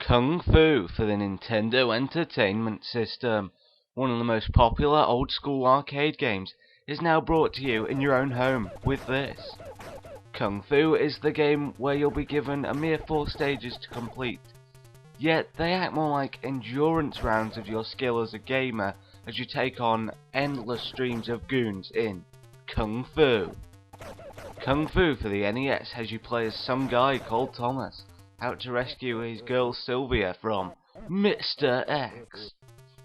Kung Fu for the Nintendo Entertainment System, one of the most popular old-school arcade games, is now brought to you in your own home with this. Kung Fu is the game where you'll be given a mere 4 stages to complete, yet they act more like endurance rounds of your skill as a gamer as you take on endless streams of goons in Kung Fu. Kung Fu for the NES has you play as some guy called Thomas, out to rescue his girl Sylvia from Mr. X.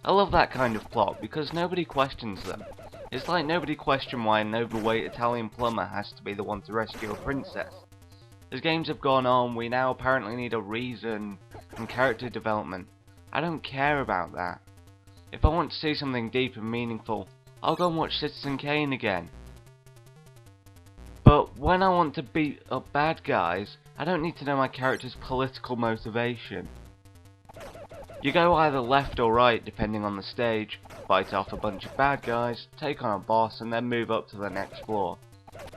I love that kind of plot because nobody questions them. It's like nobody questioned why an overweight Italian plumber has to be the one to rescue a princess. As games have gone on, we now apparently need a reason and character development. I don't care about that. If I want to see something deep and meaningful, I'll go and watch Citizen Kane again. But when I want to beat up bad guys, I don't need to know my character's political motivation. You go either left or right depending on the stage, fight off a bunch of bad guys, take on a boss and then move up to the next floor.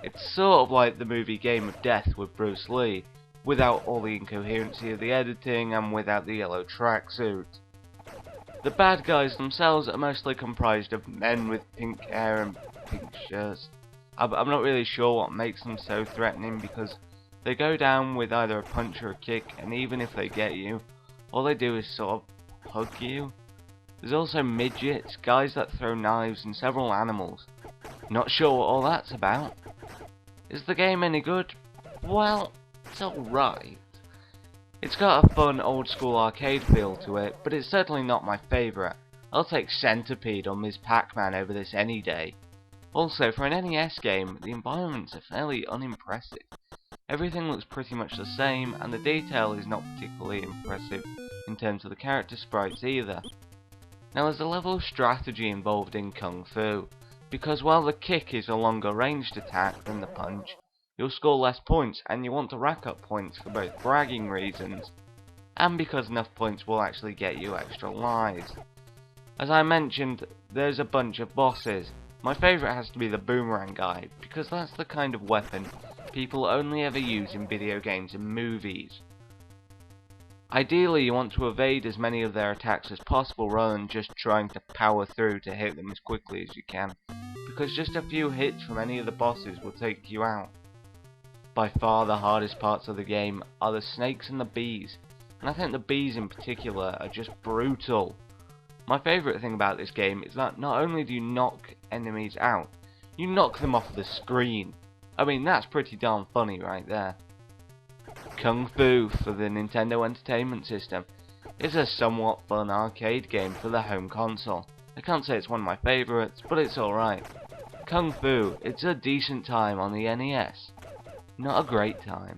It's sort of like the movie Game of Death with Bruce Lee, without all the incoherency of the editing and without the yellow tracksuit. The bad guys themselves are mostly comprised of men with pink hair and pink shirts. I'm not really sure what makes them so threatening because they go down with either a punch or a kick, and even if they get you, all they do is sort of hug you. There's also midgets, guys that throw knives, and several animals. Not sure what all that's about. Is the game any good? Well, it's alright. It's got a fun old school arcade feel to it, but it's certainly not my favourite. I'll take Centipede or Ms. Pac-Man over this any day. Also, for an NES game, the environments are fairly unimpressive. Everything looks pretty much the same, and the detail is not particularly impressive in terms of the character sprites either. Now there's a level of strategy involved in Kung Fu, because while the kick is a longer ranged attack than the punch, you'll score less points and you want to rack up points for both bragging reasons, and because enough points will actually get you extra lives. As I mentioned, there's a bunch of bosses. My favourite has to be the boomerang guy, because that's the kind of weapon people only ever use in video games and movies. Ideally, you want to evade as many of their attacks as possible rather than just trying to power through to hit them as quickly as you can, because just a few hits from any of the bosses will take you out. By far the hardest parts of the game are the snakes and the bees, and I think the bees in particular are just brutal. My favourite thing about this game is that not only do you knock enemies out, you knock them off the screen. I mean, that's pretty darn funny right there. Kung Fu for the Nintendo Entertainment System is a somewhat fun arcade game for the home console. I can't say it's one of my favourites, but it's alright. Kung Fu, it's a decent time on the NES. Not a great time.